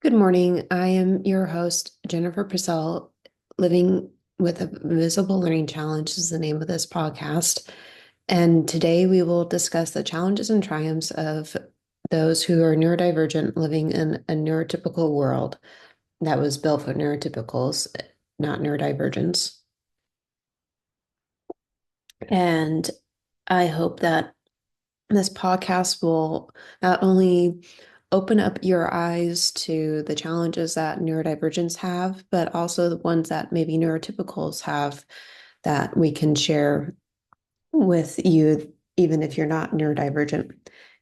Good morning. I am your host, Jennifer Purcell. Living with a Visible Learning Challenge is the name of this podcast. And today we will discuss the challenges and triumphs of those who are neurodivergent living in a neurotypical world that was built for neurotypicals, not neurodivergence. And I hope that this podcast will not only open up your eyes to the challenges that neurodivergents have, but also the ones that maybe neurotypicals have that we can share with you, even if you're not neurodivergent.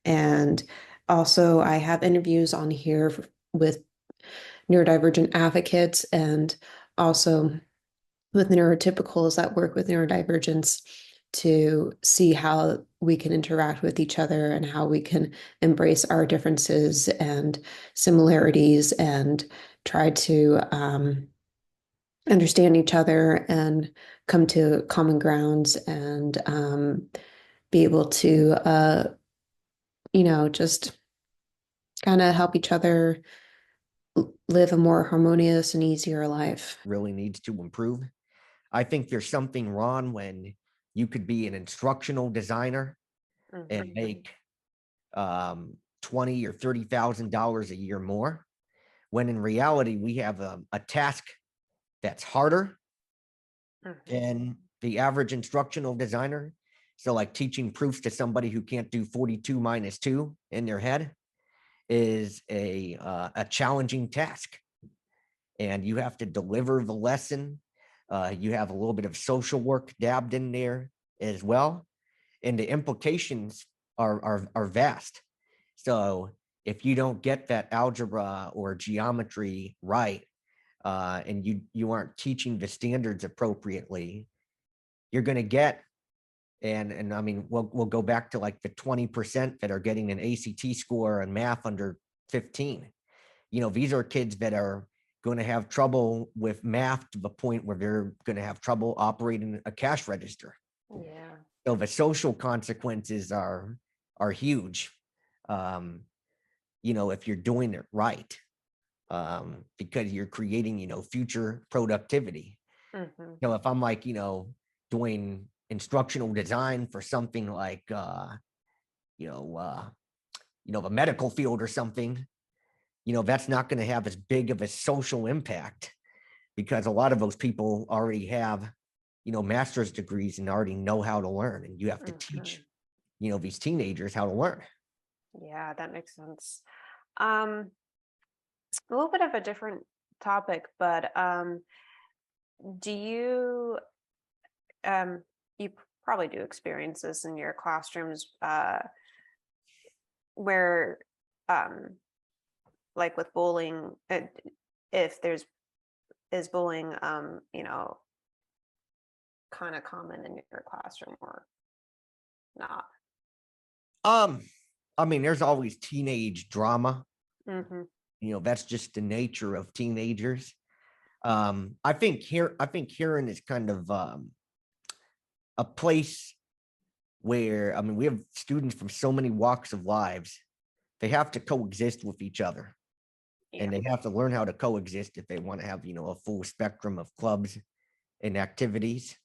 And also, I have interviews on here with neurodivergent advocates and also with neurotypicals that work with neurodivergence to see how we can interact with each other and how we can embrace our differences and similarities and try to understand each other and come to common grounds and be able to, just kind of help each other live a more harmonious and easier life. Really needs to improve. I think there's something wrong when you could be an instructional designer and make 20 or $30,000 a year more, when in reality we have a task that's harder than the average instructional designer. So like teaching proofs to somebody who can't do 42 minus 2 in their head is a challenging task, and you have to deliver the lesson. You have a little bit of social work dabbed in there as well, and the implications are vast. So if you don't get that algebra or geometry right, and you aren't teaching the standards appropriately, you're going to get, and I mean we'll go back to like the 20% that are getting an ACT score on math under 15. These are kids that are going to have trouble with math to the point where they're going to have trouble operating a cash register. Yeah. So the social consequences are huge. If you're doing it right, because you're creating, future productivity. Mm-hmm. If I'm like, doing instructional design for something like, you know, uh, the medical field or something, that's not going to have as big of a social impact because a lot of those people already have, master's degrees and already know how to learn. And you have to teach, these teenagers how to learn. Yeah, that makes sense. Um, a little bit of a different topic, but do you um you probably do experience this in your classrooms where um like with bullying, if there's is bullying kind of common in your classroom or not? Um, I mean, there's always teenage drama. Mm-hmm. That's just the nature of teenagers. I think Heron is kind of a place where, I mean, we have students from so many walks of lives. They have to coexist with each other, Yeah. and they have to learn how to coexist if they want to have, a full spectrum of clubs and activities.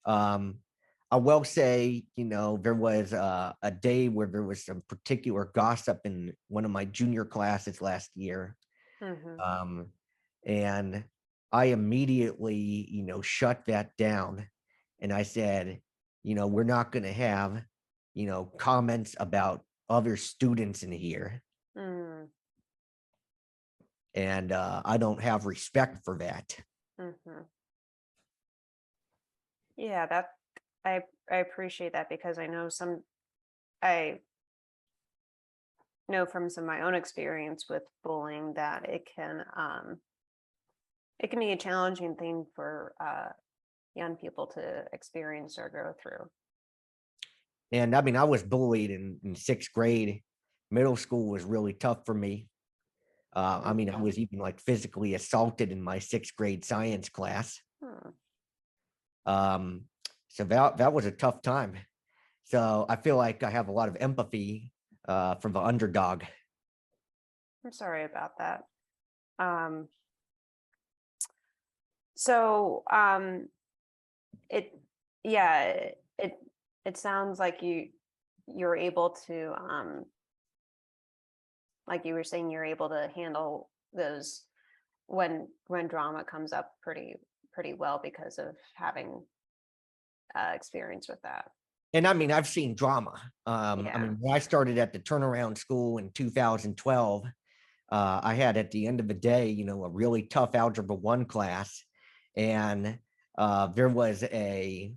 Um, I will say, there was a day where there was some particular gossip in one of my junior classes last year. Mm-hmm. Um, and I immediately, shut that down. And I said, we're not going to have, comments about other students in here. Mm-hmm. And I don't have respect for that. Mm-hmm. Yeah, that I appreciate that because I know from some of my own experience with bullying that it can be a challenging thing for young people to experience or go through. And I mean, I was bullied in sixth grade. Middle school was really tough for me. I mean, I was even like physically assaulted in my sixth grade science class. Hmm. Um, so that was a tough time. So I feel like I have a lot of empathy for the underdog. I'm sorry about that. Um, so it yeah, it sounds like you're able to like you were saying, you're able to handle those when drama comes up pretty well because of having experience with that. And I mean, I've seen drama. I Yeah. mean, when I started at the turnaround school in 2012, I had at the end of the day, a really tough algebra one class, and there was a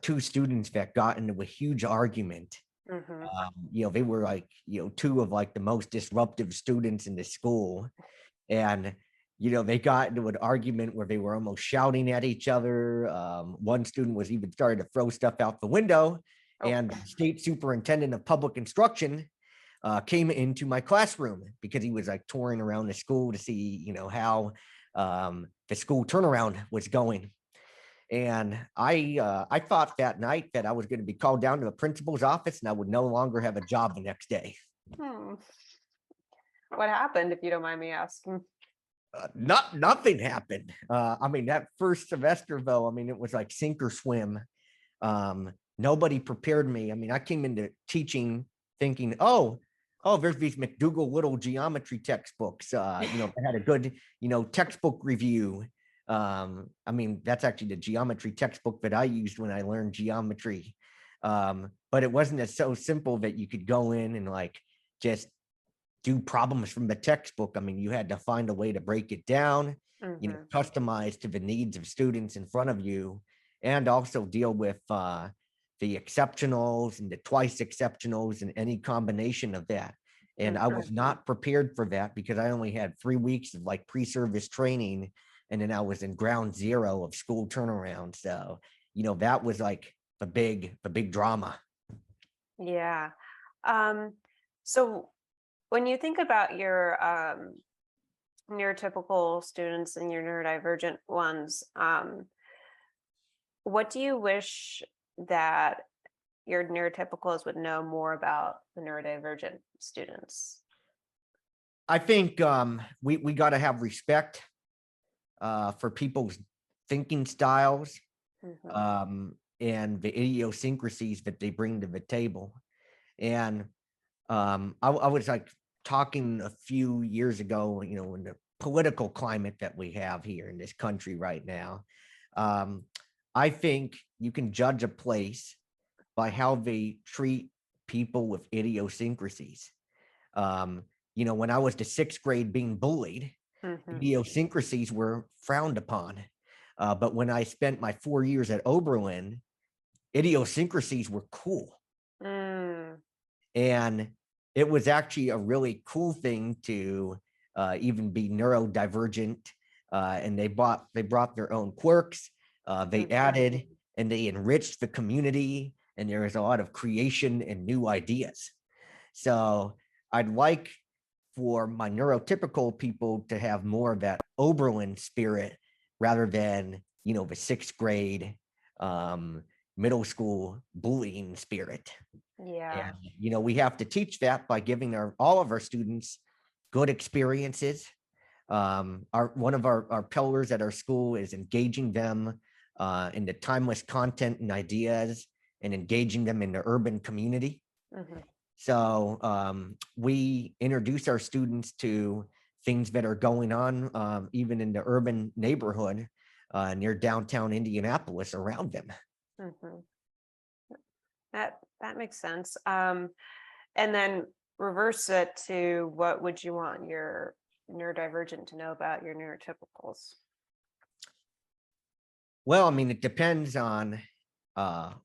two students that got into a huge argument. Mm-hmm. They were like, two of like the most disruptive students in the school, and they got into an argument where they were almost shouting at each other. One student was even starting to throw stuff out the window, Oh. and the state superintendent of public instruction came into my classroom because he was like touring around the school to see, how the school turnaround was going. And I thought that night that I was going to be called down to the principal's office and I would no longer have a job the next day. Hmm. What happened, if you don't mind me asking? Nothing happened. I mean, that first semester though, I mean, it was like sink or swim. Nobody prepared me. I mean, I came into teaching thinking, oh, there's these McDougall little geometry textbooks. They had a good, textbook review. I mean, that's actually the geometry textbook that I used when I learned geometry. But it wasn't as so simple that you could go in and like just do problems from the textbook. I mean, you had to find a way to break it down, Mm-hmm. customize to the needs of students in front of you, and also deal with the exceptionals and the twice exceptionals and any combination of that. And I Mm-hmm. was not prepared for that because I only had 3 weeks of like pre-service training. And then I was in ground zero of school turnaround. So, that was like the big drama. Yeah. Um, so when you think about your neurotypical students and your neurodivergent ones, what do you wish that your neurotypicals would know more about the neurodivergent students? I think we got to have respect for people's thinking styles, Mm-hmm. and the idiosyncrasies that they bring to the table. And I was like talking a few years ago, in the political climate that we have here in this country right now. Um, I think you can judge a place by how they treat people with idiosyncrasies. When I was the sixth grade being bullied, Mm-hmm. idiosyncrasies were frowned upon. But when I spent my 4 years at Oberlin, idiosyncrasies were cool. Mm, And it was actually a really cool thing to even be neurodivergent. And they brought their own quirks. They mm-hmm. added and they enriched the community, and there was a lot of creation and new ideas. So I'd like for my neurotypical people to have more of that Oberlin spirit rather than, the sixth grade, um, middle school bullying spirit. Yeah. And, we have to teach that by giving all of our students good experiences. One of our pillars at our school is engaging them in the timeless content and ideas and engaging them in the urban community. Mm-hmm. So we introduce our students to things that are going on, even in the urban neighborhood near downtown Indianapolis around them. Mm-hmm. That makes sense. And then reverse it to what would you want your neurodivergent to know about your neurotypicals? Well, I mean, it depends on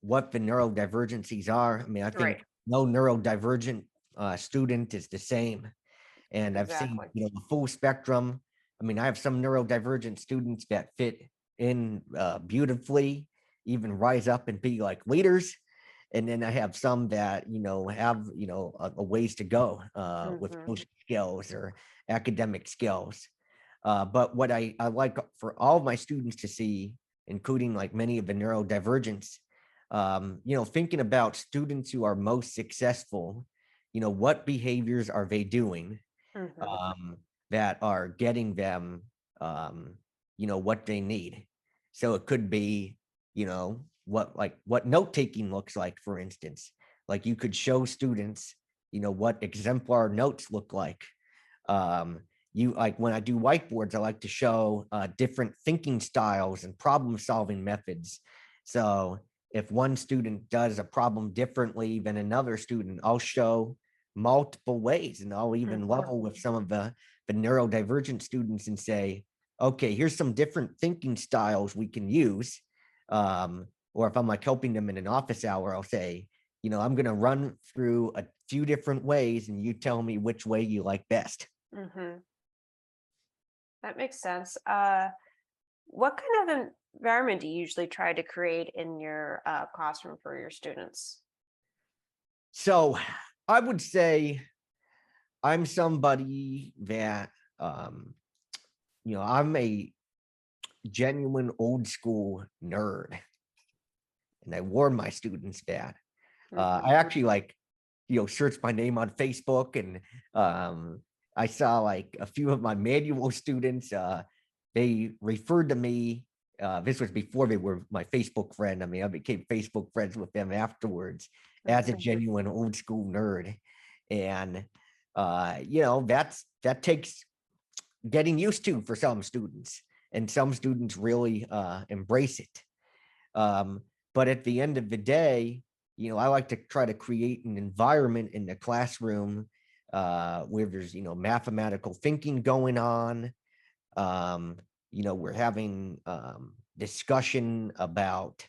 what the neurodivergencies are. I mean, I Right. think no neurodivergent student is the same. And I've seen, Exactly. the full spectrum. I mean, I have some neurodivergent students that fit in beautifully, even rise up and be like leaders. And then I have some that, have, a ways to go with Mm-hmm. social skills or academic skills. But what I like for all of my students to see, including like many of the neurodivergents, thinking about students who are most successful, what behaviors are they doing? Mm-hmm. Um, that are getting them, what they need. So it could be, what note taking looks like, for instance. Like you could show students, what exemplar notes look like. Um, you like when I do whiteboards, I like to show different thinking styles and problem solving methods. So if one student does a problem differently than another student, I'll show multiple ways, and I'll even level with some of the neurodivergent students and say, okay, here's some different thinking styles we can use. Or if I'm like helping them in an office hour, I'll say, I'm going to run through a few different ways and you tell me which way you like best. Mm-hmm. That makes sense. What kind of environment do you usually try to create in your classroom for your students? So I would say I'm somebody that, I'm a genuine old school nerd. And I warn my students that. I actually searched my name on Facebook, and I saw like a few of my manual students, they referred to me. This was before they were my Facebook friend. I mean, I became Facebook friends with them afterwards as a genuine old school nerd. And that takes getting used to for some students, and some students really embrace it. But at the end of the day, I like to try to create an environment in the classroom where there's, mathematical thinking going on. We're having discussion about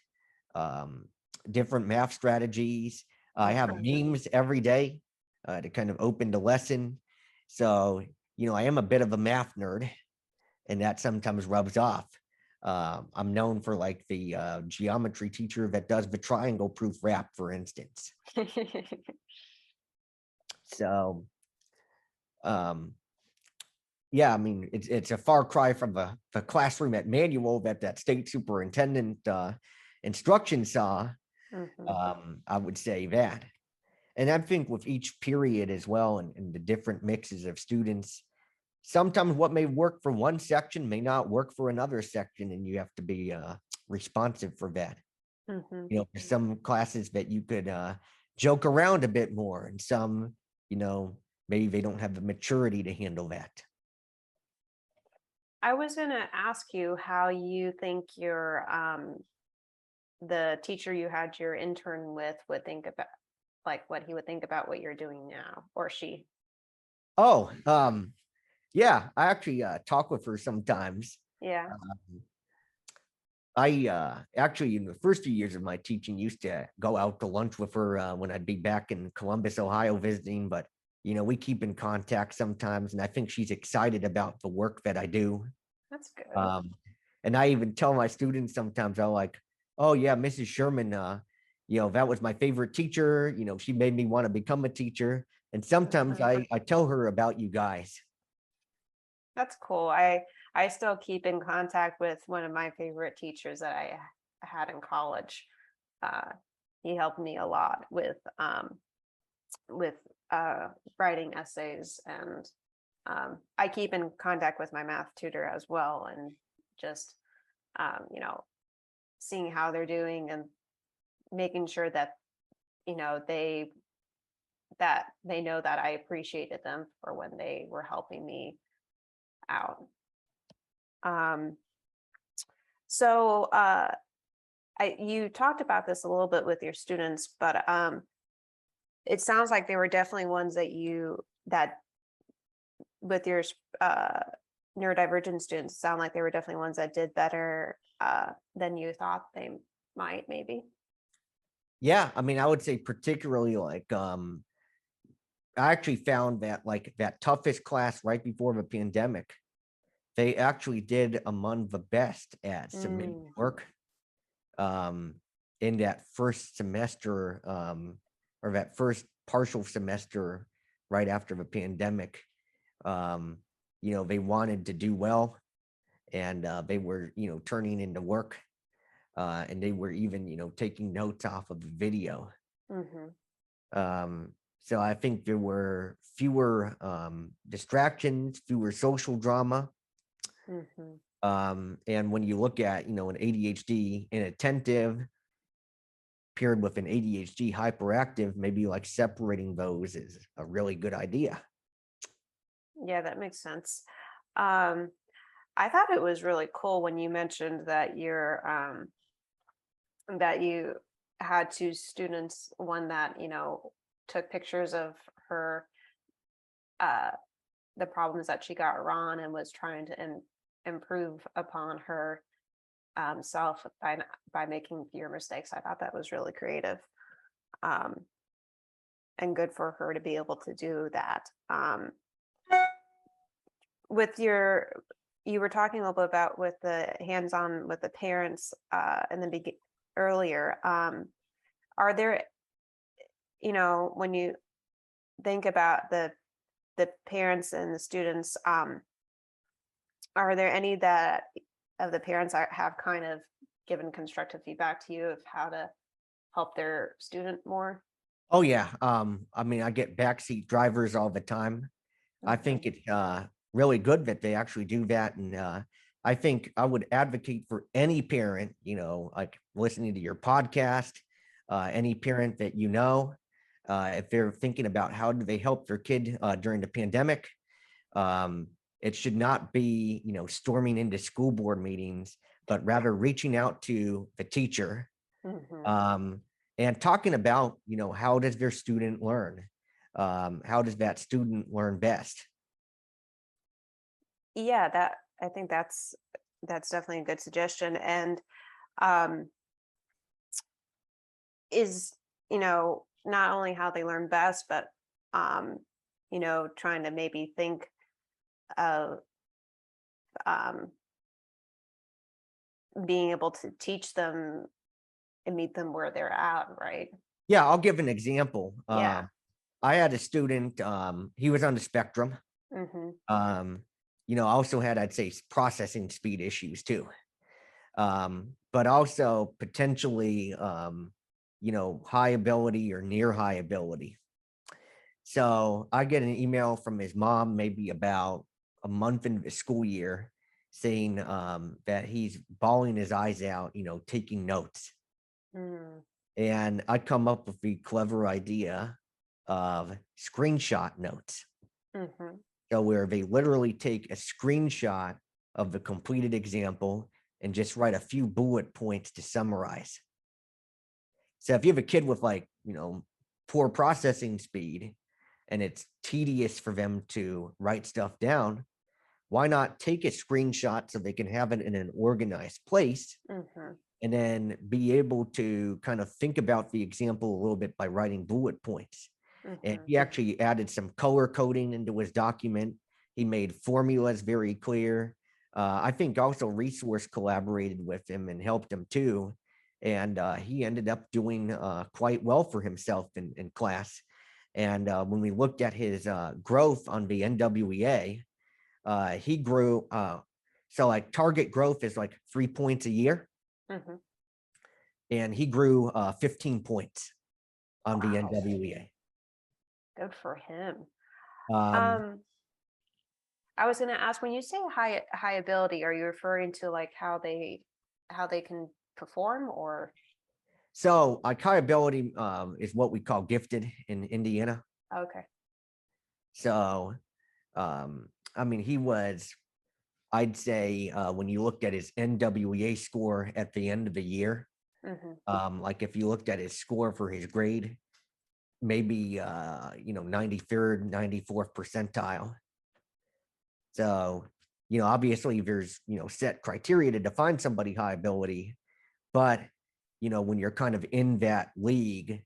different math strategies. I have memes every day to kind of open the lesson. So, I am a bit of a math nerd, and that sometimes rubs off. I'm known for like the geometry teacher that does the triangle proof rap, for instance. So, yeah, I mean, it's a far cry from the classroom at manual that state superintendent instruction saw. I would say that. And I think with each period as well, and the different mixes of students, sometimes what may work for one section may not work for another section, and you have to be responsive for that. There's some classes that you could joke around a bit more, and some, maybe they don't have the maturity to handle that. I was going to ask you how you think the teacher you had your intern with would think about, like what he would think about what you're doing now, or she. Oh, yeah, I actually talk with her sometimes. Yeah. I actually, in the first few years of my teaching, used to go out to lunch with her when I'd be back in Columbus, Ohio, visiting. But we keep in contact sometimes, and I think she's excited about the work that I do. That's good. And I even tell my students sometimes, I'm like, "Oh yeah, Mrs. Sherman, that was my favorite teacher. She made me want to become a teacher." And sometimes I tell her about you guys. That's cool. I still keep in contact with one of my favorite teachers that I had in college. He helped me a lot with writing essays, and I keep in contact with my math tutor as well, and just seeing how they're doing and making sure that they know that I appreciated them for when they were helping me out. So you talked about this a little bit with your students, but it sounds like they were definitely ones that with your neurodivergent students, sound like they were definitely ones that did better than you thought they might, maybe. Yeah, I mean, I would say particularly like I actually found that like that toughest class right before the pandemic, they actually did among the best at submitting work in that first semester, or that first partial semester right after the pandemic. They wanted to do well, and they were, turning into work, and they were even, taking notes off of the video. So I think there were fewer distractions, fewer social drama. Mhm. And when you look at, an ADHD inattentive paired with an ADHD hyperactive, maybe like separating those is a really good idea. Yeah, that makes sense. Um, I thought it was really cool when you mentioned that that you had two students, one that, took pictures of her uh the problems that she got wrong and was trying to improve upon her self by making fewer mistakes. I thought that was really creative, um, and good for her to be able to do that. With your, you were talking a little bit about with the hands-on with the parents in the earlier. Are there, when you think about the parents and the students, are there any that of the parents have kind of given constructive feedback to you of how to help their student more? Oh yeah. I mean, I get backseat drivers all the time. I Mhm. think it's really good that they actually do that. And I think I would advocate for any parent, like listening to your podcast, any parent that if they're thinking about how do they help their kid during the pandemic, um, it should not be, storming into school board meetings, but rather reaching out to the teacher, Mhm. um, and talking about, how does their student learn? How does that student learn best? Yeah, that I think that's definitely a good suggestion. And um is, not only how they learn best, but um, trying to maybe think of um being able to teach them and meet them where they're at, right? Yeah, I'll give an example. Yeah. I had a student, he was on the spectrum. Mm-hmm. Um, also had, I'd say, processing speed issues too. But also potentially, high ability or near high ability. So I get an email from his mom, maybe about a month into the school year, saying that he's bawling his eyes out, taking notes. Mm. And I come up with the clever idea of screenshot notes. Mm-hmm. So where they literally take a screenshot of the completed example and just write a few bullet points to summarize. So if you have a kid with like, poor processing speed and it's tedious for them to write stuff down, why not take a screenshot so they can have it in an organized place Mm-hmm. and then be able to kind of think about the example a little bit by writing bullet points. And Mm-hmm. he actually added some color coding into his document. He made formulas very clear. I think also Resource collaborated with him and helped him too. And he ended up doing quite well for himself in class. And when we looked at his growth on the NWEA, he grew. So like target growth is like 3 points a year, Mm-hmm. and he grew 15 points on the Wow. NWEA. Good for him. Um, Um, I was going to ask, when you say high ability, are you referring to like how they can perform, or so high ability is what we call gifted in Indiana. okay. So I mean, he was, I'd say, when you looked at his NWEA score at the end of the year, Mm-hmm. like if you looked at his score for his grade, maybe 93rd, 94th percentile. So, obviously there's, set criteria to define somebody high ability, but, when you're kind of in that league,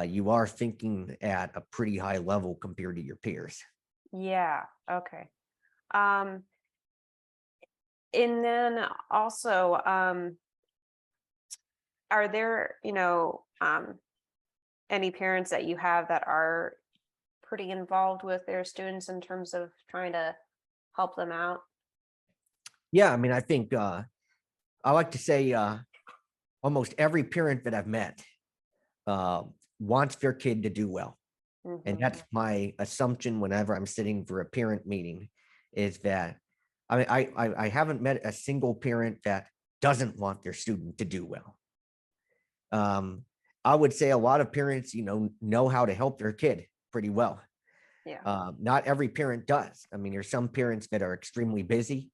you are thinking at a pretty high level compared to your peers. Yeah. Okay. Um, and then also, are there, any parents that you have that are pretty involved with their students in terms of trying to help them out? Yeah, I mean, I think I like to say almost every parent that I've met uh, wants their kid to do well. And Mhm. that's my assumption whenever I'm sitting for a parent meeting, is that I mean, I haven't met a single parent that doesn't want their student to do well. I would say a lot of parents, know how to help their kid pretty well. Yeah. Not every parent does. I mean, there's some parents that are extremely busy,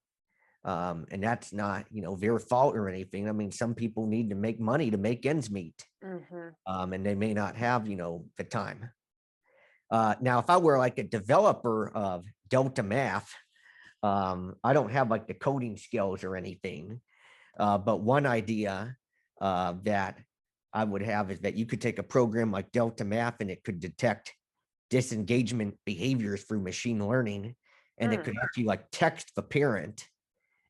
and that's not, their fault or anything. I mean, some people need to make money to make ends meet, Mhm. and they may not have, the time. Now, if I were like a developer of Delta Math, I don't have like the coding skills or anything. But one idea that I would have is that you could take a program like Delta Math and it could detect disengagement behaviors through machine learning. And it Mm. could actually like text the parent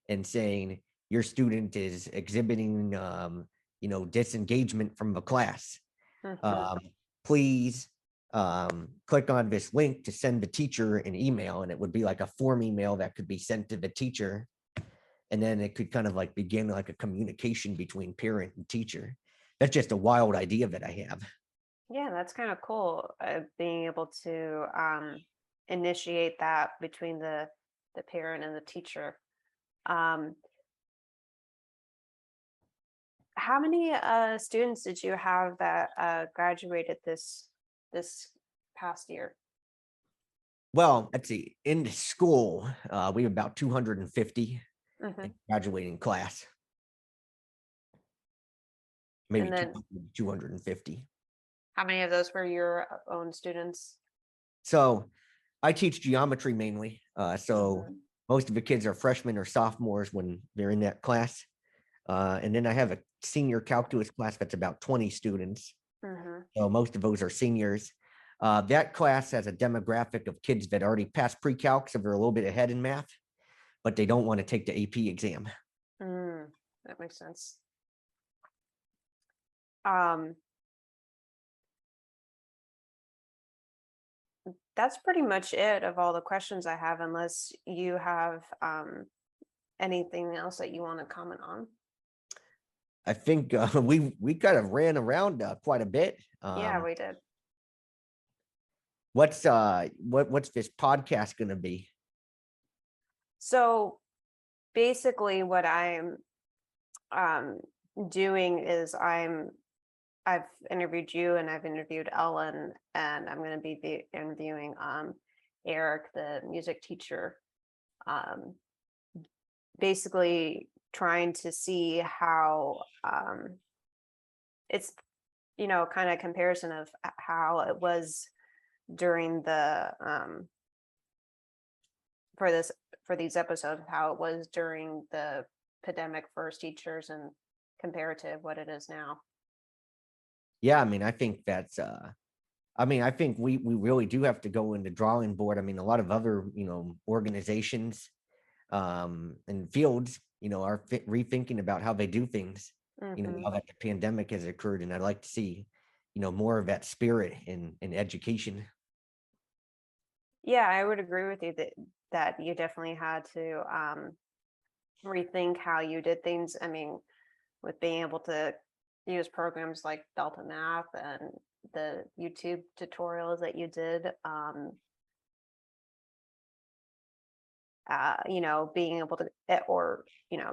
and saying, your student is exhibiting, disengagement from the class. Mhm. Um, Please click on this link to send the teacher an email. And it would be like a form email that could be sent to the teacher, and then it could kind of like begin like a communication between parent and teacher. That's just a wild idea that I have. Yeah, that's kind of cool. Being able to initiate that between the parent and the teacher. Um, how many students did you have that graduated this past year? Well, let's see, in the school, we have about 250 Hmm. in graduating class, maybe And then 250. how many of those were your own students? So I teach geometry mainly. So Hmm. most of the kids are freshmen or sophomores when they're in that class. And then I have a senior calculus class that's about 20 students. Hmm. So most of those are seniors. That class has a demographic of kids that already passed pre-calc, so they're a little bit ahead in math, but they don't want to take the AP exam. Mm, that makes sense. Um, that's pretty much it of all the questions I have, unless you have anything else that you want to comment on. I think we kind of ran around quite a bit. Yeah, we did. What's this podcast going to be? So basically, what I'm um, doing is I've interviewed you and I've interviewed Ellen, and I'm going to be interviewing Eric, the music teacher. Um, Basically, trying to see how it's kind of comparison of how it was during the for this for these episodes, how it was during the pandemic for teachers and comparative what it is now. Yeah, I mean, I think that's I think we really do have to go in the drawing board. I mean, a lot of other, organizations and fields, are rethinking about how they do things, Hmm. now that the pandemic has occurred. And I'd like to see, more of that spirit in education. Yeah, I would agree with you that you definitely had to rethink how you did things. I mean, with being able to use programs like Delta Math and the YouTube tutorials that you did, being able to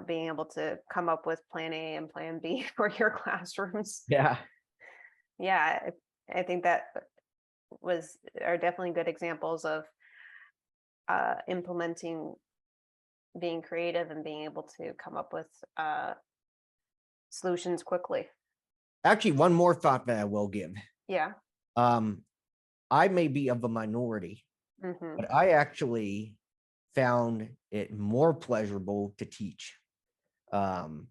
being able to come up with plan A and plan B for your classrooms. Yeah. Yeah, I think that are definitely good examples of implementing, being creative and being able to come up with solutions quickly. Actually, one more thought that I will give. Yeah. Um, I may be of a minority, Hmm. but I actually found it more pleasurable to teach, um,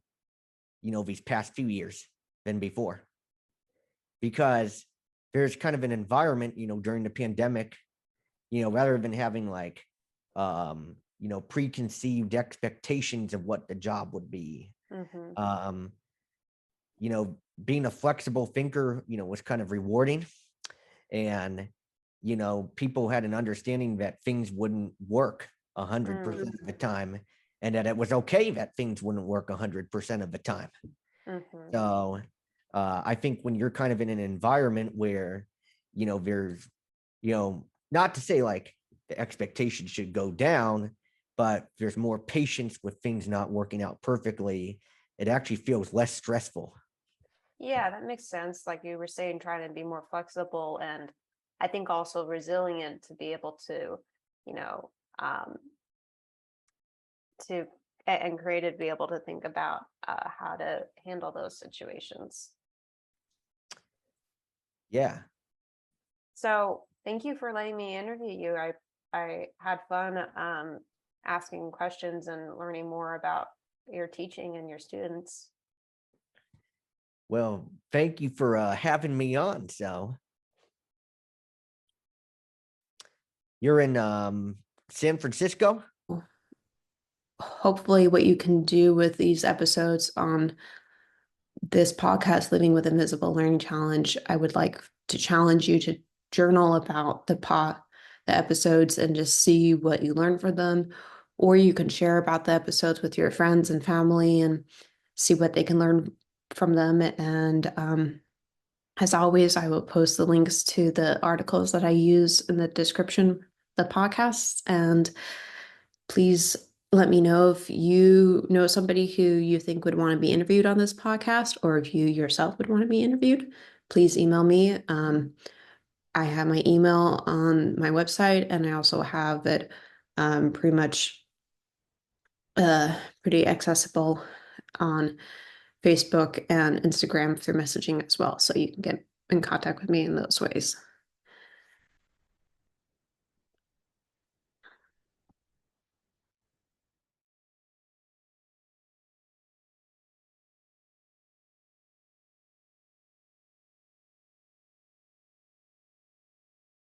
these past few years than before, because there's kind of an environment, during the pandemic, rather than having like, preconceived expectations of what the job would be. Hmm. Um, Being a flexible thinker, was kind of rewarding. And, people had an understanding that things wouldn't work 100% of the time, and that it was okay that things wouldn't work 100% of the time. Hmm. So I think when you're kind of in an environment where, there's not to say like the expectation should go down, but there's more patience with things not working out perfectly. It actually feels less stressful. Yeah, that makes sense. Like you were saying, trying to be more flexible and I think also resilient to be able to, you know, um, to and creative to be able to think about how to handle those situations. Yeah. So thank you for letting me interview you. I had fun asking questions and learning more about your teaching and your students. Well, thank you for having me on. So you're in San Francisco? Hopefully, what you can do with these episodes on this podcast, Living with Invisible Learning Challenge, I would like to challenge you to journal about the episodes and just see what you learn from them. Or you can share about the episodes with your friends and family and see what they can learn from them. And as always, I will post the links to the articles that I use in the description of the podcasts. And please let me know if you know somebody who you think would want to be interviewed on this podcast, or if you yourself would want to be interviewed. Please email me. I have my email on my website, and I also have it pretty much pretty accessible on Facebook and Instagram through messaging as well. So you can get in contact with me in those ways.